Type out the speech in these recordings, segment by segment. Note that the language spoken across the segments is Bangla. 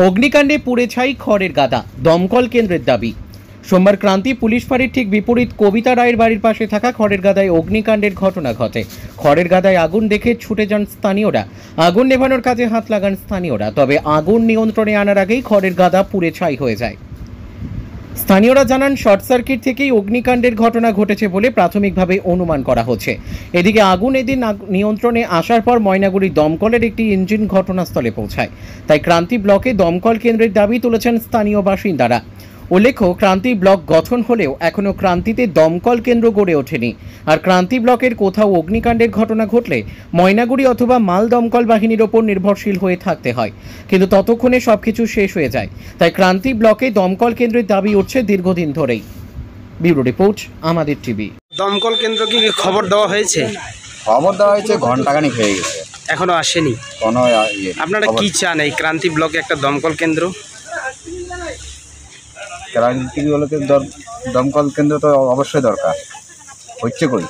অগ্নিকাণ্ডে পুড়ে ছাই খড়ের গাদা, দমকল কেন্দ্রের দাবি। সোমবার ক্রান্তি পুলিশ ফাঁড়ির ঠিক বিপরীত কবিতা রায়ের বাড়ির পাশে থাকা খড়ের গাদায় অগ্নিকাণ্ডের ঘটনা ঘটে। খড়ের গাদায় আগুন দেখে ছুটে যান স্থানীয়রা। আগুন নেভানোর কাজে হাত লাগান স্থানীয়রা, তবে আগুন নিয়ন্ত্রণে আনার আগেই খড়ের গাদা পুড়ে ছাই হয়ে যায়। স্থানীয়রা জানান, শর্ট সার্কিট থেকেই অগ্নিকাণ্ডের ঘটনা ঘটেছে বলে প্রাথমিকভাবে অনুমান করা হচ্ছে। এদিকে আগুন এদিন নিয়ন্ত্রণে আসার পর ময়নাগুড়ি দমকলের একটি ইঞ্জিন ঘটনাস্থলে পৌঁছায়। তাই ক্রান্তি ব্লকে দমকল কেন্দ্রের দাবি তুলেছেন স্থানীয় বাসিন্দারা। উল্লেখ্য, ক্রান্তি ব্লক গঠন হলেও এখনও ক্রান্তিতে দমকল কেন্দ্র গড়ে ওঠেনি। আর ক্রান্তি ব্লকের কোথাও অগ্নিকাণ্ডের ঘটনা ঘটলে ময়নাগুড়ি অথবা মাল দমকল বাহিনীর ওপর নির্ভরশীল হয়ে থাকতে হয়, কিন্তু ততক্ষণে সবকিছু শেষ হয়ে যায়। তাই ক্রান্তি ব্লকে দমকল কেন্দ্রের দাবি উঠছে দীর্ঘদিন ধরেই। ব্যুরো রিপোর্ট, আমাদের টিভি। দমকল কেন্দ্র কি খবর দেওয়া হয়েছে? খবর দেওয়া হয়েছে, ঘন্টাখানিক হয়ে গেছে, এখনো আসেনি কোনো আপনারা কি চান এই ক্রান্তি ব্লকে একটা দমকল কেন্দ্র? ক্রান্তি ব্লকে দমকল কেন্দ্র তো অবশ্যই দরকার, হচ্ছে কই?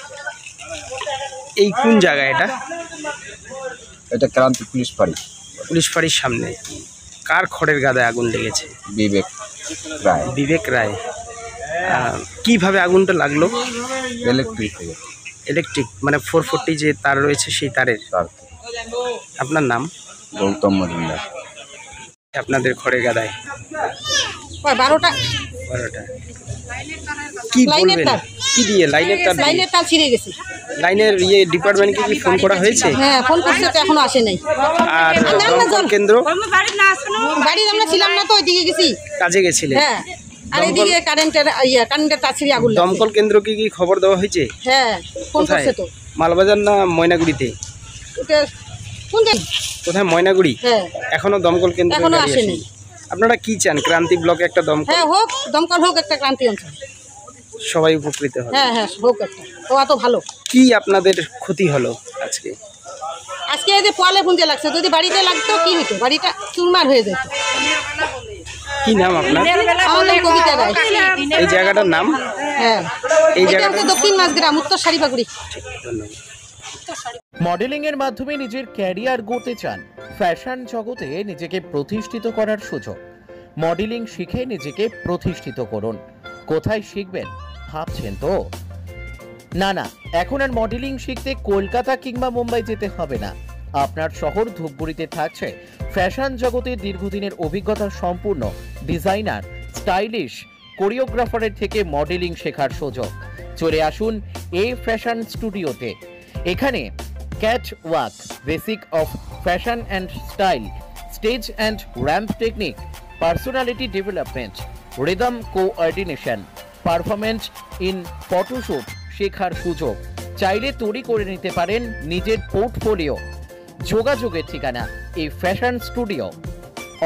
এই কোন জায়গা এটা? এটা ক্রান্তি পুলিশ ফাঁড়ি। পুলিশ ফাঁড়ির সামনে। কার খড়ের গাদায় আগুন লেগেছে? বিবেক রায়। বিবেক রায়। কিভাবে আগুনটা লাগলো? ইলেকট্রিক থেকে। ইলেকট্রিক মানে 440 যে তার রয়েছে সেই তারের। আপনার নাম? গৌতম মজুমদার। আপনাদের খড়ের গাদায় 12টা কি বলবেন? কি দিয়ে লাইনের তার ছিঁড়ে গেছে। লাইনের ডিপার্টমেন্টকে কি ফোন করা হয়েছে? হ্যাঁ, ফোন করছে তো এখনো আসে নাই। আর দমকল কেন্দ্র? বাড়ি আমরা ছিলাম না তো, ওইদিকে গেছি, কাজে গেছিলেন। হ্যাঁ, আর এইদিকে কারেন্টের তার ছিঁড়ে আগুন। দমকল কেন্দ্র কি খবর দেওয়া হয়েছে? হ্যাঁ, ফোন করছে তো। মালবাজার না ময়নাগুড়িতে? কোন জায়গা? কোথায়? ময়নাগুড়ি। হ্যাঁ, এখনো দমকল কেন্দ্র এখনো আসেনি। আপনারা কি চান ক্রান্তি ব্লকে একটা দমকল? হ্যাঁ হোক, দমকল হোক একটা ক্রান্তি অঞ্চল, সবাই উপকৃত হবে। হ্যাঁ হ্যাঁ হোক একটা, তো এত ভালো। কি আপনাদের ক্ষতি হলো আজকে? আজকে এই যে পোয়ালে পুঁজে লাগছে, যদি বাড়িতে লাগতো কি হতো? বাড়িটা চুরমার হয়ে যেত। কি নাম আপনার? আমার নাম কবিতা রায়। এই জায়গাটার নাম? হ্যাঁ, এই এটা জায়গাটা হচ্ছে দক্ষিণ মাঝগ্রাম, উত্তর সারিবাগুড়ি। ধন্যবাদ। মডেলিং এর মাধ্যমে নিজের ক্যারিয়ার গড়তে চান? ফ্যাশন জগতে নিজেকে প্রতিষ্ঠিত করার সুযোগ। মডেলিং শিখে নিজেকে প্রতিষ্ঠিত করুন। কোথায় শিখবেন ভাবছেন তো? না, এখন আর মডেলিং শিখতে কলকাতা কিংবা মুম্বাই যেতে হবে না। আপনার শহর ধূপগুড়িতে থাকছে ফ্যাশন জগতে দীর্ঘদিনের অভিজ্ঞতা সম্পূর্ণ ডিজাইনার, স্টাইলিশ কোরিওগ্রাফারের থেকে মডেলিং শেখার সুযোগ। চলে আসুন এই ফ্যাশন স্টুডিওতে। এখানে cat walk, basic of fashion and style, stage and ramp technique, personality development, rhythm coordination, performance in photoshoot শেখার সুযোগ। চাইলে তৈরি করে নিতে পারেন নিজের পোর্টফোলিও। যোগাযোগের ঠিকানা এই ফ্যাশন স্টুডিও,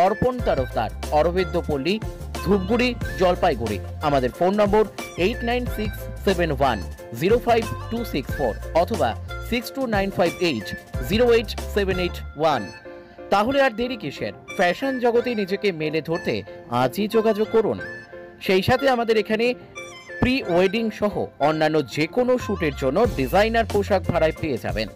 অর্পণ তরফদার, অরবিন্দ পল্লী, ধূপগুড়ি, জলপাইগুড়ি। আমাদের ফোন নম্বর 8967105264 অথবা 6295808781। তাহলে আর দেরি কিসের? ফ্যাশন জগতে নিজেকে মেলে ধরতে আজই যোগাযোগ করুন। সেই সাথে আমাদের এখানে প্রি ওয়েডিং সহ অন্যান্য যে কোনো শ্যুটের জন্য ডিজাইনার পোশাক ভাড়ায় পেয়ে যাবেন।